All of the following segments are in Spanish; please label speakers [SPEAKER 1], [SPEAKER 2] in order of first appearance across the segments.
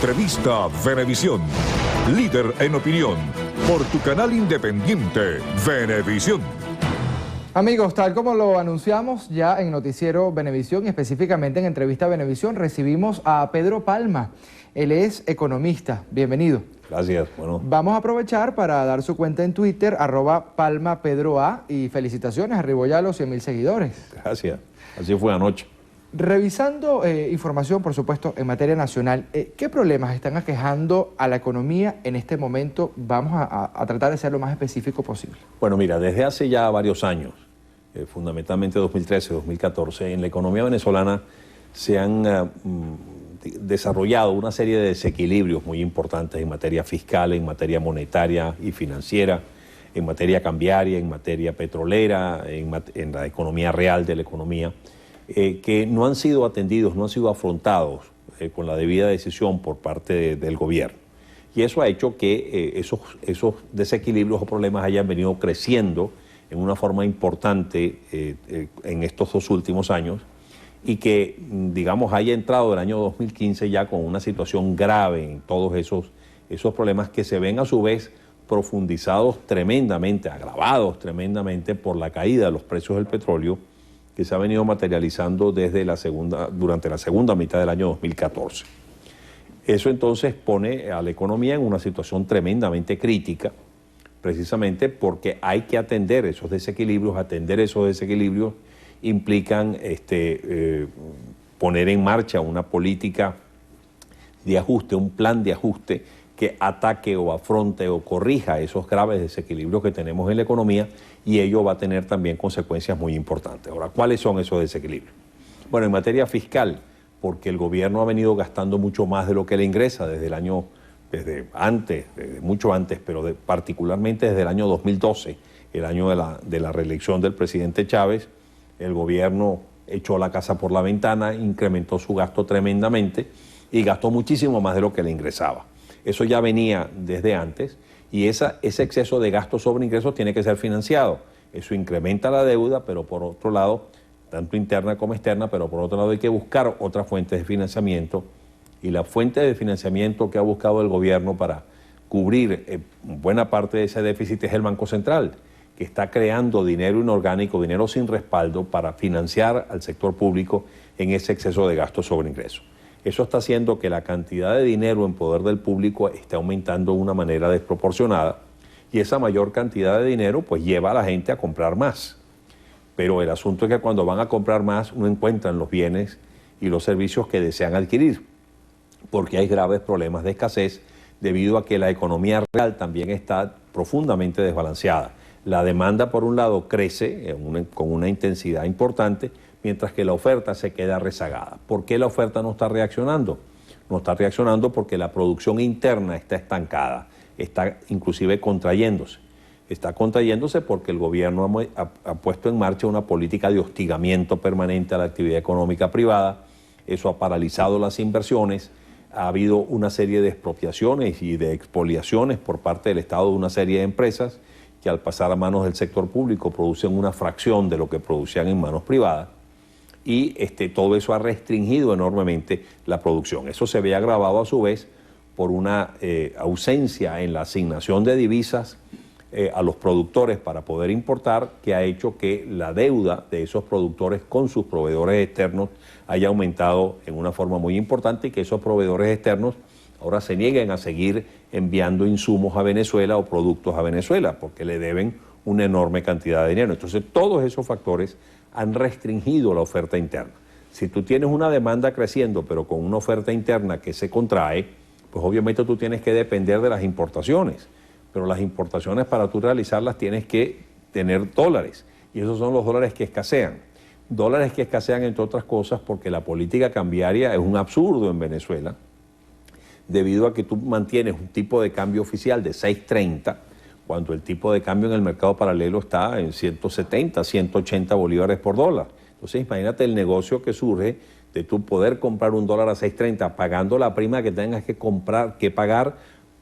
[SPEAKER 1] Entrevista Venevisión. Líder en opinión. Por tu canal independiente, Venevisión.
[SPEAKER 2] Amigos, tal como lo anunciamos ya en Noticiero Venevisión y específicamente en Entrevista Venevisión, recibimos a Pedro Palma. Él es economista. Bienvenido.
[SPEAKER 3] Gracias. Bueno.
[SPEAKER 2] Vamos a aprovechar para dar su cuenta en Twitter, @PalmaPedroA, y felicitaciones, arribó ya a los 100.000 seguidores.
[SPEAKER 3] Gracias. Así fue anoche.
[SPEAKER 2] Revisando información, por supuesto, en materia nacional, ¿qué problemas están aquejando a la economía en este momento? Vamos a tratar de ser lo más específico posible.
[SPEAKER 3] Bueno, mira, desde hace ya varios años, fundamentalmente 2013, 2014, en la economía venezolana se han desarrollado una serie de desequilibrios muy importantes en materia fiscal, en materia monetaria y financiera, en materia cambiaria, en materia petrolera, en la economía real de la economía, que no han sido atendidos, no han sido afrontados con la debida decisión por parte del gobierno. Y eso ha hecho que esos desequilibrios o problemas hayan venido creciendo en una forma importante en estos dos últimos años y que, digamos, haya entrado el año 2015 ya con una situación grave en todos esos problemas que se ven a su vez profundizados tremendamente, agravados tremendamente por la caída de los precios del petróleo que se ha venido materializando durante la segunda mitad del año 2014. Eso entonces pone a la economía en una situación tremendamente crítica, precisamente porque hay que atender esos desequilibrios. Atender esos desequilibrios implican poner en marcha una política de ajuste, un plan de ajuste que ataque o afronte o corrija esos graves desequilibrios que tenemos en la economía, y ello va a tener también consecuencias muy importantes. Ahora, ¿cuáles son esos desequilibrios? Bueno, en materia fiscal, porque el gobierno ha venido gastando mucho más de lo que le ingresa desde mucho antes, pero particularmente desde el año 2012, el año de la reelección del presidente Chávez. El gobierno echó la casa por la ventana, incrementó su gasto tremendamente y gastó muchísimo más de lo que le ingresaba. Eso ya venía desde antes, y ese exceso de gastos sobre ingresos tiene que ser financiado. Eso incrementa la deuda, pero por otro lado, tanto interna como externa, pero por otro lado hay que buscar otras fuentes de financiamiento, y la fuente de financiamiento que ha buscado el gobierno para cubrir buena parte de ese déficit es el Banco Central, que está creando dinero inorgánico, dinero sin respaldo, para financiar al sector público en ese exceso de gastos sobre ingresos. Eso está haciendo que la cantidad de dinero en poder del público esté aumentando de una manera desproporcionada, y esa mayor cantidad de dinero pues lleva a la gente a comprar más. Pero el asunto es que cuando van a comprar más no encuentran los bienes y los servicios que desean adquirir, porque hay graves problemas de escasez debido a que la economía real también está profundamente desbalanceada. La demanda, por un lado, crece con una intensidad importante, mientras que la oferta se queda rezagada. ¿Por qué la oferta no está reaccionando? No está reaccionando porque la producción interna está estancada, está inclusive contrayéndose. Está contrayéndose porque el gobierno ha puesto en marcha una política de hostigamiento permanente a la actividad económica privada. Eso ha paralizado las inversiones. Ha habido una serie de expropiaciones y de expoliaciones por parte del Estado de una serie de empresas que, al pasar a manos del sector público, producen una fracción de lo que producían en manos privadas, y todo eso ha restringido enormemente la producción. Eso se ve agravado a su vez por una ausencia en la asignación de divisas a los productores para poder importar, que ha hecho que la deuda de esos productores con sus proveedores externos haya aumentado en una forma muy importante, y que esos proveedores externos ahora se nieguen a seguir enviando insumos a Venezuela o productos a Venezuela, porque le deben una enorme cantidad de dinero. Entonces, todos esos factores han restringido la oferta interna. Si tú tienes una demanda creciendo, pero con una oferta interna que se contrae, pues obviamente tú tienes que depender de las importaciones. Pero las importaciones, para tú realizarlas, tienes que tener dólares, y esos son los dólares que escasean. Dólares que escasean, entre otras cosas, porque la política cambiaria es un absurdo en Venezuela, debido a que tú mantienes un tipo de cambio oficial de 6.30, cuando el tipo de cambio en el mercado paralelo está en 170, 180 bolívares por dólar. Entonces, imagínate el negocio que surge de tú poder comprar un dólar a 6.30, pagando la prima que tengas que pagar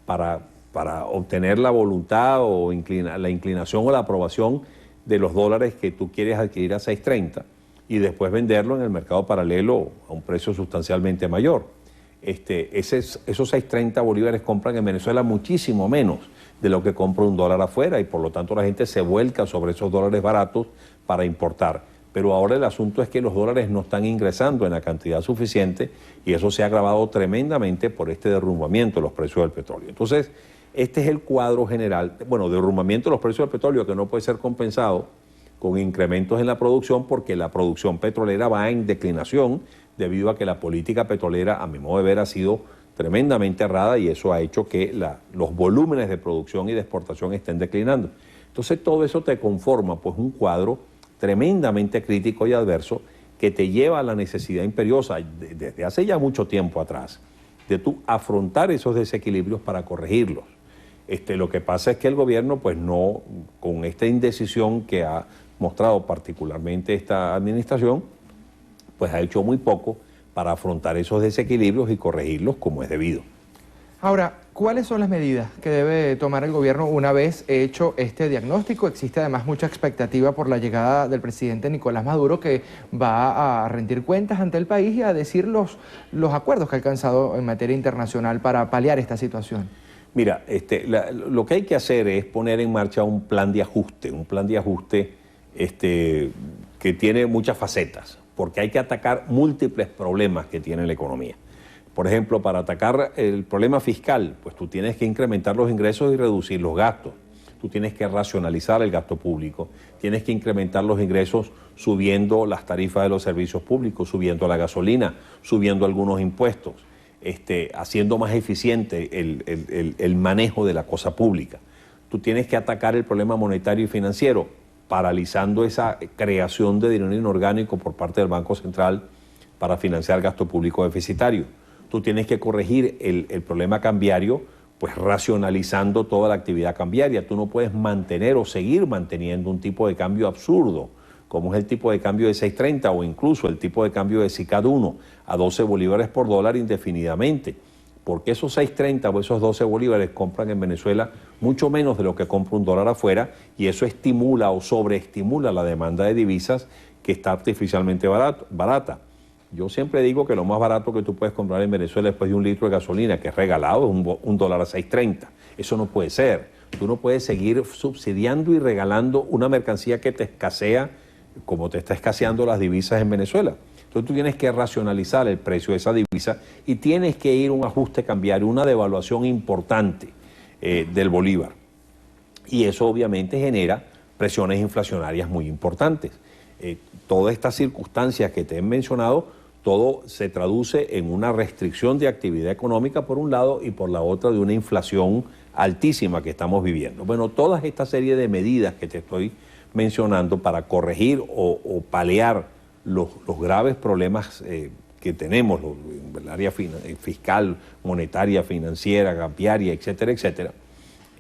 [SPEAKER 3] para obtener la voluntad o la inclinación o la aprobación de los dólares que tú quieres adquirir a 6.30, y después venderlo en el mercado paralelo a un precio sustancialmente mayor. esos 6.30 bolívares compran en Venezuela muchísimo menos de lo que compra un dólar afuera y por lo tanto la gente se vuelca sobre esos dólares baratos para importar. Pero ahora el asunto es que los dólares no están ingresando en la cantidad suficiente y eso se ha agravado tremendamente por este derrumbamiento de los precios del petróleo. Entonces, este es el cuadro general, bueno, derrumbamiento de los precios del petróleo que no puede ser compensado con incrementos en la producción porque la producción petrolera va en declinación debido a que la política petrolera, a mi modo de ver, ha sido tremendamente errada y eso ha hecho que los volúmenes de producción y de exportación estén declinando. Entonces todo eso te conforma pues un cuadro tremendamente crítico y adverso que te lleva a la necesidad imperiosa desde hace ya mucho tiempo atrás de tú afrontar esos desequilibrios para corregirlos. Lo que pasa es que el gobierno pues no, con esta indecisión que ha mostrado particularmente esta administración, pues ha hecho muy poco para afrontar esos desequilibrios y corregirlos como es debido.
[SPEAKER 2] Ahora, ¿cuáles son las medidas que debe tomar el gobierno una vez hecho este diagnóstico? Existe además mucha expectativa por la llegada del presidente Nicolás Maduro, que va a rendir cuentas ante el país y a decir los acuerdos que ha alcanzado en materia internacional para paliar esta situación.
[SPEAKER 3] Mira, lo que hay que hacer es poner en marcha un plan de ajuste que tiene muchas facetas, porque hay que atacar múltiples problemas que tiene la economía. Por ejemplo, para atacar el problema fiscal, pues tú tienes que incrementar los ingresos y reducir los gastos. Tú tienes que racionalizar el gasto público, tienes que incrementar los ingresos subiendo las tarifas de los servicios públicos, subiendo la gasolina, subiendo algunos impuestos, haciendo más eficiente el manejo de la cosa pública. Tú tienes que atacar el problema monetario y financiero, paralizando esa creación de dinero inorgánico por parte del Banco Central para financiar gasto público deficitario. Tú tienes que corregir el problema cambiario, pues racionalizando toda la actividad cambiaria. Tú no puedes mantener o seguir manteniendo un tipo de cambio absurdo, como es el tipo de cambio de 6.30 o incluso el tipo de cambio de SICAD 1 a 12 bolívares por dólar indefinidamente. Porque esos 6.30 o esos 12 bolívares compran en Venezuela mucho menos de lo que compra un dólar afuera y eso estimula o sobreestimula la demanda de divisas que está artificialmente barata. Yo siempre digo que lo más barato que tú puedes comprar en Venezuela después de un litro de gasolina, que es regalado, es un dólar a 6.30. Eso no puede ser. Tú no puedes seguir subsidiando y regalando una mercancía que te escasea como te está escaseando las divisas en Venezuela. Entonces tú tienes que racionalizar el precio de esa divisa y tienes que ir a un ajuste cambiario, una devaluación importante del bolívar. Y eso obviamente genera presiones inflacionarias muy importantes. Todas estas circunstancias que te he mencionado, todo se traduce en una restricción de actividad económica por un lado y por la otra de una inflación altísima que estamos viviendo. Bueno, toda esta serie de medidas que te estoy mencionando para corregir o paliar los graves problemas que tenemos en el área fiscal, monetaria, financiera, cambiaria, etcétera, etcétera,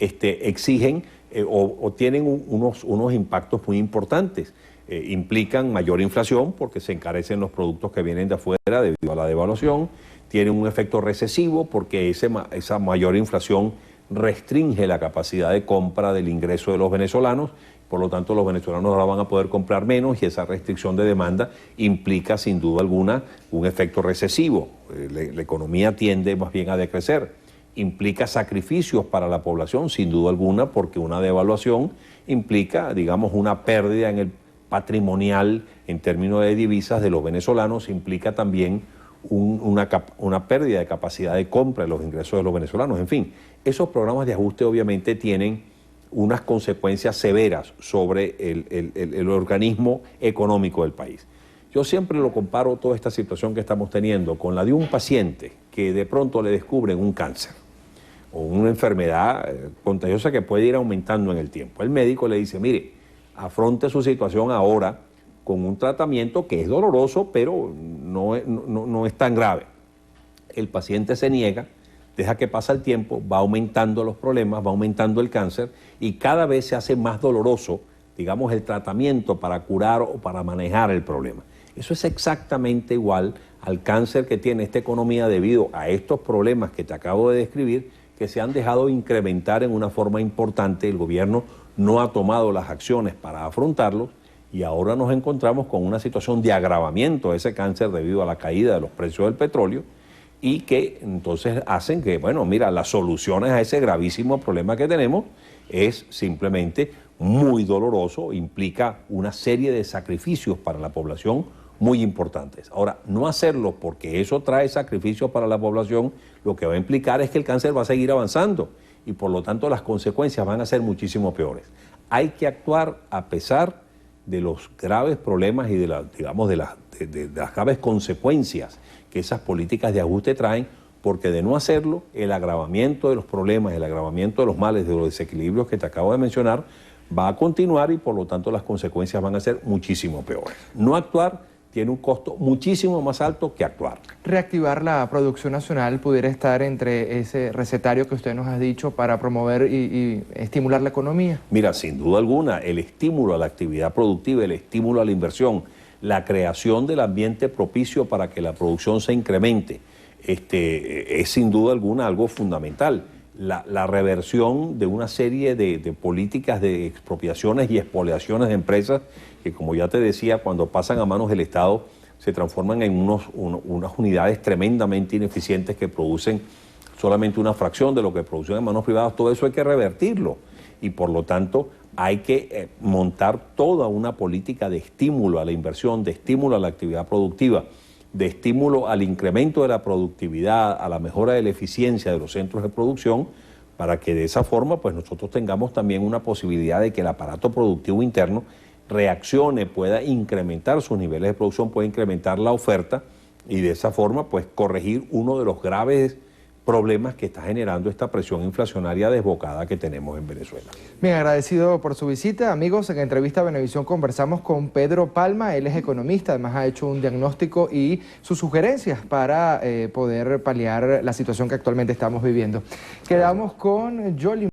[SPEAKER 3] exigen o tienen unos impactos muy importantes. Implican mayor inflación porque se encarecen los productos que vienen de afuera debido a la devaluación, tienen un efecto recesivo porque esa mayor inflación restringe la capacidad de compra del ingreso de los venezolanos, por lo tanto los venezolanos ahora van a poder comprar menos y esa restricción de demanda implica sin duda alguna un efecto recesivo. La economía tiende más bien a decrecer. Implica sacrificios para la población sin duda alguna porque una devaluación implica, digamos, una pérdida en el patrimonial en términos de divisas de los venezolanos, implica también una pérdida de capacidad de compra de los ingresos de los venezolanos. En fin, esos programas de ajuste obviamente tienen unas consecuencias severas sobre el organismo económico del país. Yo siempre lo comparo toda esta situación que estamos teniendo con la de un paciente que de pronto le descubren un cáncer o una enfermedad contagiosa que puede ir aumentando en el tiempo. El médico le dice, mire, afronte su situación ahora con un tratamiento que es doloroso, pero no es tan grave. El paciente se niega, deja que pasa el tiempo, va aumentando los problemas, va aumentando el cáncer y cada vez se hace más doloroso, digamos, el tratamiento para curar o para manejar el problema. Eso es exactamente igual al cáncer que tiene esta economía debido a estos problemas que te acabo de describir, que se han dejado incrementar en una forma importante. El gobierno no ha tomado las acciones para afrontarlos y ahora nos encontramos con una situación de agravamiento de ese cáncer debido a la caída de los precios del petróleo, y que entonces hacen que, bueno, mira, las soluciones a ese gravísimo problema que tenemos es simplemente muy doloroso, implica una serie de sacrificios para la población muy importantes. Ahora, no hacerlo porque eso trae sacrificios para la población, lo que va a implicar es que el cáncer va a seguir avanzando y por lo tanto las consecuencias van a ser muchísimo peores. Hay que actuar a pesar de los graves problemas y de las graves consecuencias que esas políticas de ajuste traen, porque de no hacerlo, el agravamiento de los problemas, el agravamiento de los males, de los desequilibrios que te acabo de mencionar, va a continuar y por lo tanto las consecuencias van a ser muchísimo peores. No actuar tiene un costo muchísimo más alto que actuar.
[SPEAKER 2] Reactivar la producción nacional pudiera estar entre ese recetario que usted nos ha dicho para promover y estimular la economía.
[SPEAKER 3] Mira, sin duda alguna, el estímulo a la actividad productiva, el estímulo a la inversión, la creación del ambiente propicio para que la producción se incremente, es sin duda alguna algo fundamental. La reversión de una serie de políticas de expropiaciones y expoliaciones de empresas que, como ya te decía, cuando pasan a manos del Estado se transforman en unas unidades tremendamente ineficientes que producen solamente una fracción de lo que producen en manos privadas. Todo eso hay que revertirlo y por lo tanto hay que montar toda una política de estímulo a la inversión, de estímulo a la actividad productiva, de estímulo al incremento de la productividad, a la mejora de la eficiencia de los centros de producción, para que de esa forma pues nosotros tengamos también una posibilidad de que el aparato productivo interno reaccione, pueda incrementar sus niveles de producción, pueda incrementar la oferta y de esa forma pues corregir uno de los graves problemas que está generando esta presión inflacionaria desbocada que tenemos en Venezuela.
[SPEAKER 2] Bien, agradecido por su visita. Amigos, en entrevista a Venevisión conversamos con Pedro Palma, él es economista, además ha hecho un diagnóstico y sus sugerencias para poder paliar la situación que actualmente estamos viviendo. Quedamos con Yoli.